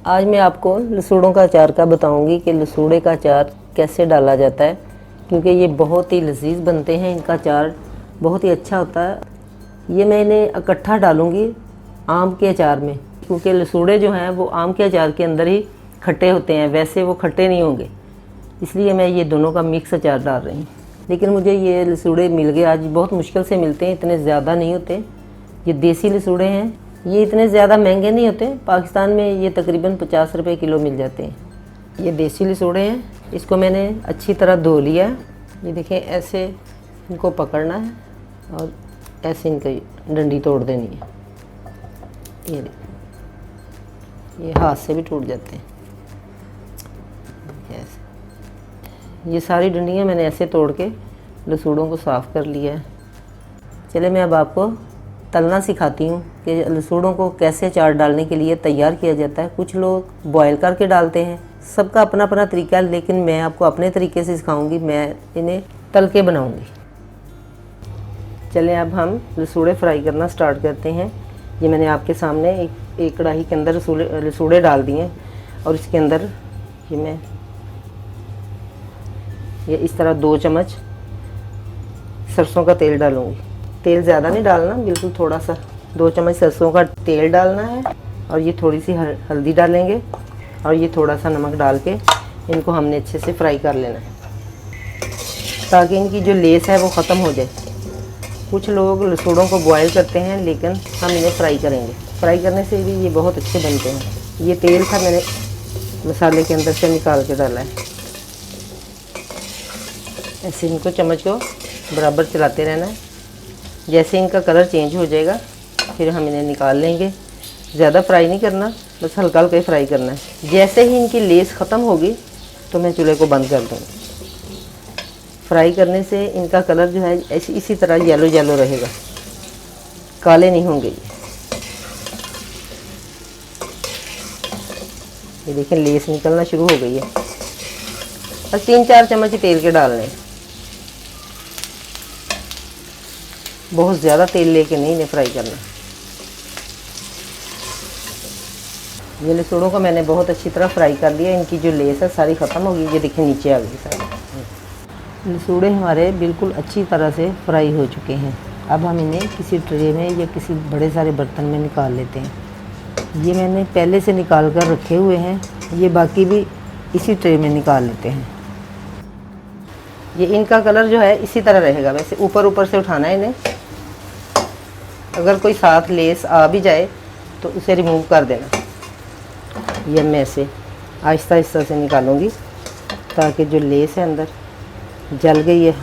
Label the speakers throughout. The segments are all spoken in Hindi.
Speaker 1: आज मैं आपको लसूड़ों का अचार का बताऊंगी कि लसूड़े का अचार कैसे डाला जाता है, क्योंकि ये बहुत ही लजीज बनते हैं। इनका अचार बहुत ही अच्छा होता है। ये मैं इन्हें इकट्ठा डालूंगी आम के अचार में, क्योंकि लसूड़े जो हैं वो आम के अचार के अंदर ही खट्टे होते हैं, वैसे वो खट्टे नहीं होंगे, इसलिए मैं ये दोनों का मिक्स अचार डाल रही हूँ। लेकिन मुझे ये लसूड़े मिल गए आज, बहुत मुश्किल से मिलते हैं, इतने ज़्यादा नहीं होते। ये देसी लसूड़े हैं, ये इतने ज़्यादा महंगे नहीं होते। पाकिस्तान में ये तकरीबन 50 रुपये किलो मिल जाते हैं। ये देसी लसूड़े हैं, इसको मैंने अच्छी तरह धो लिया है। ये देखें, ऐसे इनको पकड़ना है और ऐसे इनकी डंडी तोड़ देनी है। ये हाथ से भी टूट जाते हैं ऐसे। ये सारी डंडियाँ मैंने ऐसे तोड़ के लसूड़ों को साफ़ कर लिया है। चले मैं अब आपको तलना सिखाती हूँ कि लसूड़ों को कैसे अचार डालने के लिए तैयार किया जाता है। कुछ लोग बॉयल करके डालते हैं, सबका अपना अपना तरीका है, लेकिन मैं आपको अपने तरीके से सिखाऊंगी। मैं इन्हें तल के बनाऊंगी। चलें अब हम लसूड़े फ्राई करना स्टार्ट करते हैं। ये मैंने आपके सामने एक कढ़ाई के अंदर लसूड़े डाल दिए हैं और इसके अंदर ये इस तरह 2 चम्मच सरसों का तेल डालूंगी। तेल ज़्यादा नहीं डालना, बिल्कुल थोड़ा सा, 2 चम्मच सरसों का तेल डालना है। और ये थोड़ी सी हल्दी डालेंगे और ये थोड़ा सा नमक डाल के इनको हमने अच्छे से फ्राई कर लेना है, ताकि इनकी जो लेस है वो ख़त्म हो जाए। कुछ लोग लसूड़ों को बॉयल करते हैं, लेकिन हम इन्हें फ्राई करेंगे। फ्राई करने से भी ये बहुत अच्छे बनते हैं। ये तेल था, मैंने मसाले के अंदर से निकाल के डाला है। ऐसे इनको चम्मच को बराबर चलाते रहना है। जैसे इनका कलर चेंज हो जाएगा फिर हम इन्हें निकाल लेंगे। ज़्यादा फ्राई नहीं करना, बस हल्का हल्का ही फ्राई करना है। जैसे ही इनकी लेस ख़त्म होगी तो मैं चूल्हे को बंद कर दूँगी। फ्राई करने से इनका कलर जो है इसी तरह येलो येलो रहेगा, काले नहीं होंगे। ये देखें, लेस निकलना शुरू हो गई है। और 3-4 चम्मच तेल के डालने हैं, बहुत ज़्यादा तेल लेके नहीं इन्हें फ्राई करना। ये लसूड़ों को मैंने बहुत अच्छी तरह फ्राई कर लिया। इनकी जो लेस है सारी ख़त्म होगी। ये देखिए नीचे आ गई सारी। लसूड़े हमारे बिल्कुल अच्छी तरह से फ्राई हो चुके हैं। अब हम इन्हें किसी ट्रे में या किसी बड़े सारे बर्तन में निकाल लेते हैं। ये मैंने पहले से निकाल कर रखे हुए हैं, ये बाकी भी इसी ट्रे में निकाल लेते हैं। ये इनका कलर जो है इसी तरह रहेगा, वैसे ऊपर ऊपर से उठाना है इन्हें। अगर कोई साथ लेस आ भी जाए तो उसे रिमूव कर देना। ये मैं ऐसे आहिस्ता आहिस्ता से निकालूंगी, ताकि जो लेस है अंदर जल गई है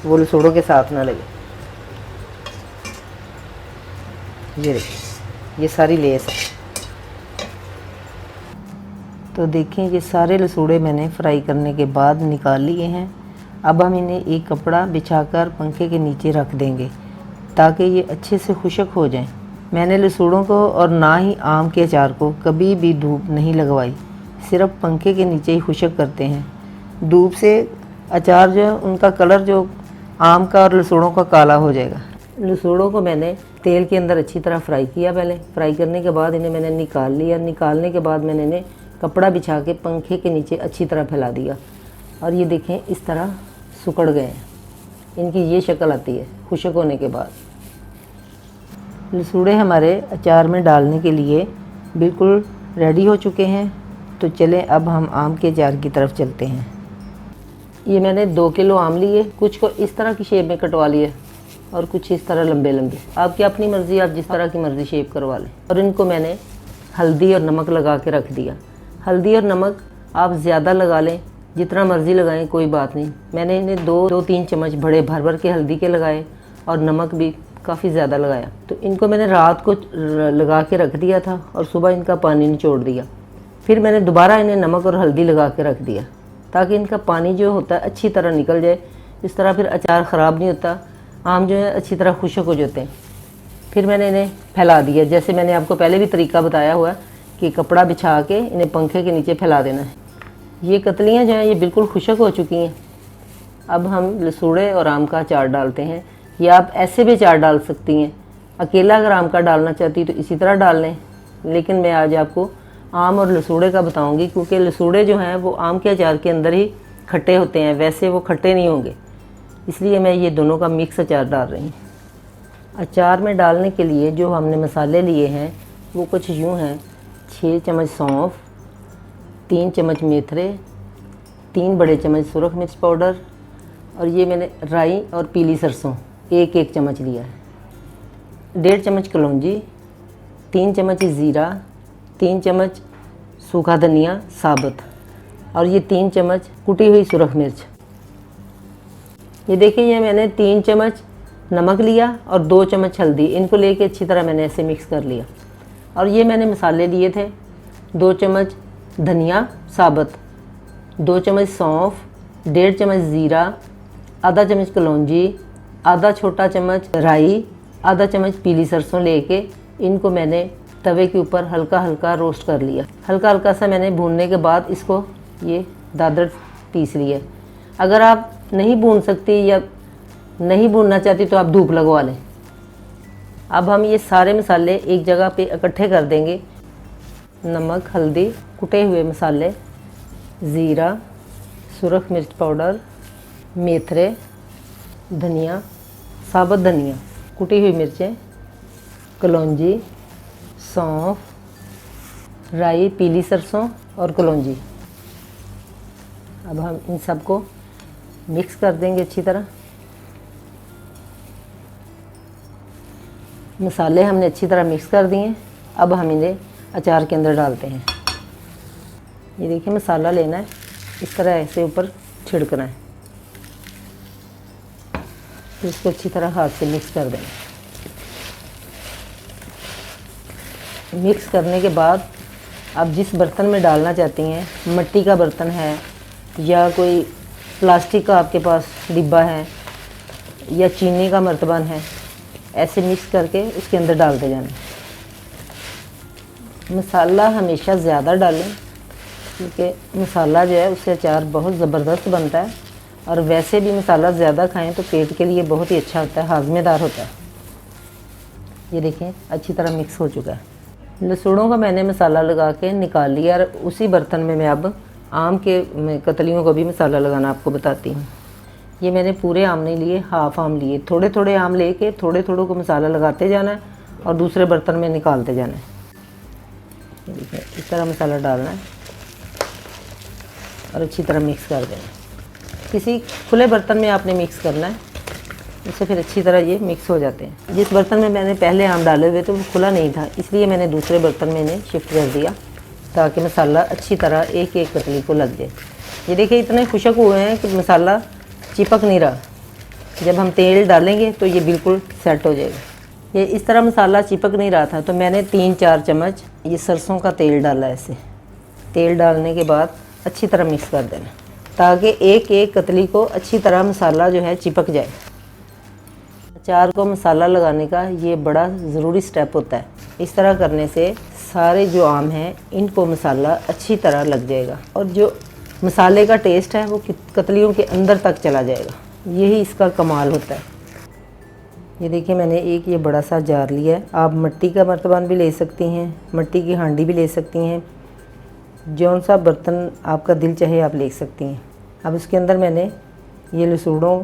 Speaker 1: वो लसूड़ों के साथ ना लगे। ये देखिए, ये सारी लेस है। तो देखें, ये सारे लसूड़े मैंने फ्राई करने के बाद निकाल लिए हैं। अब हम इन्हें एक कपड़ा बिछाकर पंखे के नीचे रख देंगे, ताकि ये अच्छे से खुश्क हो जाएं। मैंने लसूड़ों को और ना ही आम के अचार को कभी भी धूप नहीं लगवाई, सिर्फ पंखे के नीचे ही खुश्क करते हैं। धूप से अचार जो है उनका कलर जो आम का और लसूड़ों का काला हो जाएगा। लसूड़ों को मैंने तेल के अंदर अच्छी तरह फ्राई किया। पहले फ्राई करने के बाद इन्हें मैंने निकाल लिया। निकालने के बाद मैंने इन्हें कपड़ा बिछा के पंखे के नीचे अच्छी तरह फैला दिया। और ये देखें, इस तरह सुकड़ गए हैं। इनकी ये शक्ल आती है खुश्क होने के बाद। लसूड़े हमारे अचार में डालने के लिए बिल्कुल रेडी हो चुके हैं। तो चलें अब हम आम के अचार की तरफ चलते हैं। ये मैंने 2 किलो आम लिए। कुछ को इस तरह की शेप में कटवा लिए और कुछ इस तरह लंबे लंबे। आपकी अपनी मर्ज़ी, आप जिस तरह की मर्ज़ी शेप करवा लें। और इनको मैंने हल्दी और नमक लगा के रख दिया। हल्दी और नमक आप ज़्यादा लगा लें, जितना मर्ज़ी लगाएं, कोई बात नहीं। मैंने इन्हें 2-3 चम्मच बड़े भर भर के हल्दी के लगाए और नमक भी काफ़ी ज़्यादा लगाया। तो इनको मैंने रात को लगा के रख दिया था और सुबह इनका पानी निचोड़ दिया। फिर मैंने दोबारा इन्हें नमक और हल्दी लगा के रख दिया, ताकि इनका पानी जो होता है अच्छी तरह निकल जाए। इस तरह फिर अचार ख़राब नहीं होता, आम जो है अच्छी तरह खुश्क हो जाते हैं। फिर मैंने इन्हें फैला दिया, जैसे मैंने आपको पहले भी तरीका बताया हुआ कि कपड़ा बिछा के इन्हें पंखे के नीचे फैला देना है। ये कतलियाँ जो हैं ये बिल्कुल खुश्क हो चुकी हैं। अब हम लसूड़े और आम का अचार डालते हैं। ये आप ऐसे भी अचार डाल सकती हैं। अकेला अगर आम का डालना चाहती तो इसी तरह डाल लें, लेकिन मैं आज आपको आम और लसूड़े का बताऊंगी, क्योंकि लसूड़े जो हैं वो आम के अचार के अंदर ही खट्टे होते हैं, वैसे वो खट्टे नहीं होंगे, इसलिए मैं ये दोनों का मिक्स अचार डाल रही हूँ। अचार में डालने के लिए जो हमने मसाले लिए हैं वो कुछ यूँ हैं: 6 चम्मच सौंफ, 3 चम्मच मेथरे, 3 बड़े चम्मच सुरख मिर्च पाउडर, और ये मैंने राई और पीली सरसों 1-1 चम्मच लिया है, 1.5 चम्मच कलौंजी, 3 चम्मच ज़ीरा, 3 चम्मच सूखा धनिया साबुत, और ये 3 चम्मच कुटी हुई सुरख मिर्च। ये देखिए, ये मैंने 3 चम्मच नमक लिया और 2 चम्मच हल्दी, इनको लेके अच्छी तरह मैंने ऐसे मिक्स कर लिया। और ये मैंने मसाले लिए थे: 2 चम्मच धनिया साबुत, 2 चम्मच सौंफ, 1.5 चम्मच ज़ीरा, आधा चम्मच कलौंजी, आधा छोटा चम्मच राई, आधा चम्मच पीली सरसों लेके इनको मैंने तवे के ऊपर हल्का हल्का रोस्ट कर लिया। हल्का हल्का सा मैंने भूनने के बाद इसको ये दादर पीस लिया। अगर आप नहीं भून सकती या नहीं भूनना चाहती तो आप धूप लगवा लें। अब हम ये सारे मसाले एक जगह पे इकट्ठे कर देंगे: नमक, हल्दी, कुटे हुए मसाले, ज़ीरा, सुरख मिर्च पाउडर, मेथरे, धनिया, साबुत धनिया, कुटी हुई मिर्चें, कलौंजी, सौंफ, राई, पीली सरसों और कलौंजी। अब हम इन सबको मिक्स कर देंगे अच्छी तरह। मसाले हमने अच्छी तरह मिक्स कर दिए। अब हम इन्हें अचार के अंदर डालते हैं। ये देखिए, मसाला लेना है, इस तरह ऐसे ऊपर छिड़कना है, फिर इसको अच्छी तरह हाथ से मिक्स कर देना। मिक्स करने के बाद आप जिस बर्तन में डालना चाहती हैं, मिट्टी का बर्तन है या कोई प्लास्टिक का आपके पास डिब्बा है या चीनी का मर्तबान है, ऐसे मिक्स करके उसके अंदर डालते जाना। मसाला हमेशा ज़्यादा डालें, क्योंकि मसाला जो है उससे अचार बहुत ज़बरदस्त बनता है, और वैसे भी मसाला ज़्यादा खाएं तो पेट के लिए बहुत ही अच्छा होता है, हाजमेदार होता है। ये देखें, अच्छी तरह मिक्स हो चुका है। लसूड़ों का मैंने मसाला लगा के निकाल लिया, और उसी बर्तन में मैं अब आम के कतलियों को भी मसाला लगाना आपको बताती हूँ। ये मैंने पूरे आम नहीं लिए, हाफ आम लिए। थोड़े थोड़े आम लेके थोड़े थोड़ों को मसाला लगाते जाना है और दूसरे बर्तन में निकालते जाना है। ये देखिए, इस तरह मसाला डालना है और अच्छी तरह मिक्स कर देना है। किसी खुले बर्तन में आपने मिक्स करना है, इससे फिर अच्छी तरह ये मिक्स हो जाते हैं। जिस बर्तन में मैंने पहले आम डाले हुए थे वो खुला नहीं था, इसलिए मैंने दूसरे बर्तन में इन्हें शिफ्ट कर दिया ताकि मसाला अच्छी तरह एक एक कतली को लग जाए। ये देखिए, इतने खुशक हुए हैं कि मसाला चिपक नहीं रहा। जब हम तेल डालेंगे तो ये बिल्कुल सेट हो जाएगा। ये इस तरह मसाला चिपक नहीं रहा था तो मैंने 3-4 चम्मच ये सरसों का तेल डाला। ऐसे तेल डालने के बाद अच्छी तरह मिक्स कर देना ताकि एक एक कतली को अच्छी तरह मसाला जो है चिपक जाए। अचार को मसाला लगाने का ये बड़ा ज़रूरी स्टेप होता है। इस तरह करने से सारे जो आम हैं इनको मसाला अच्छी तरह लग जाएगा और जो मसाले का टेस्ट है वो कतलियों के अंदर तक चला जाएगा। यही इसका कमाल होता है। ये देखिए, मैंने एक ये बड़ा सा जार लिया है। आप मिट्टी का मर्तबान भी ले सकती हैं, मिट्टी की हांडी भी ले सकती हैं, जौन सा बर्तन आपका दिल चाहे आप ले सकती हैं। अब इसके अंदर मैंने ये लसूड़ों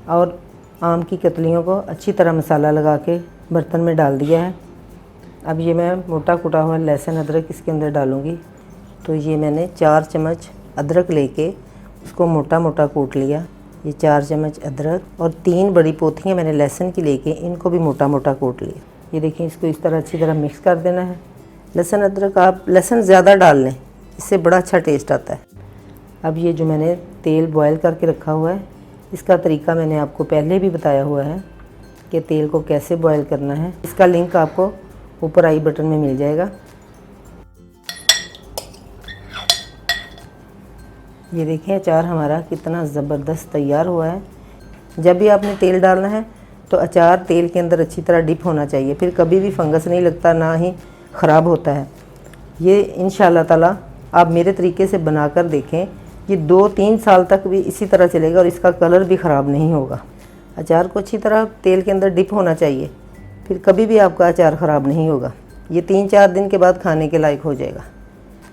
Speaker 1: और आम की कतलियों को अच्छी तरह मसाला लगा के बर्तन में डाल दिया है। अब ये मैं मोटा कुटा हुआ लहसुन अदरक इसके अंदर डालूँगी। तो ये मैंने 4 चम्मच अदरक लेके उसको मोटा मोटा कूट लिया। ये 4 चम्मच अदरक और 3 बड़ी पोथियाँ मैंने लहसुन की लेके इनको भी मोटा मोटा कूट लिया। ये देखिए, इसको इस तरह अच्छी तरह मिक्स कर देना है। लहसुन अदरक आप लहसुन ज़्यादा डाल लें, इससे बड़ा अच्छा टेस्ट आता है। अब ये जो मैंने तेल बॉयल करके रखा हुआ है, इसका तरीका मैंने आपको पहले भी बताया हुआ है कि तेल को कैसे बॉयल करना है। इसका लिंक आपको ऊपर आई बटन में मिल जाएगा। ये देखें, अचार हमारा कितना ज़बरदस्त तैयार हुआ है। जब भी आपने तेल डालना है तो अचार तेल के अंदर अच्छी तरह डिप होना चाहिए, फिर कभी भी फंगस नहीं लगता, ना ही ख़राब होता है। ये इंशाअल्लाह ताला आप मेरे तरीके से बनाकर देखें, ये 2-3 साल तक भी इसी तरह चलेगा और इसका कलर भी ख़राब नहीं होगा। अचार को अच्छी तरह तेल के अंदर डिप होना चाहिए, फिर कभी भी आपका अचार ख़राब नहीं होगा। ये 3-4 दिन के बाद खाने के लायक हो जाएगा।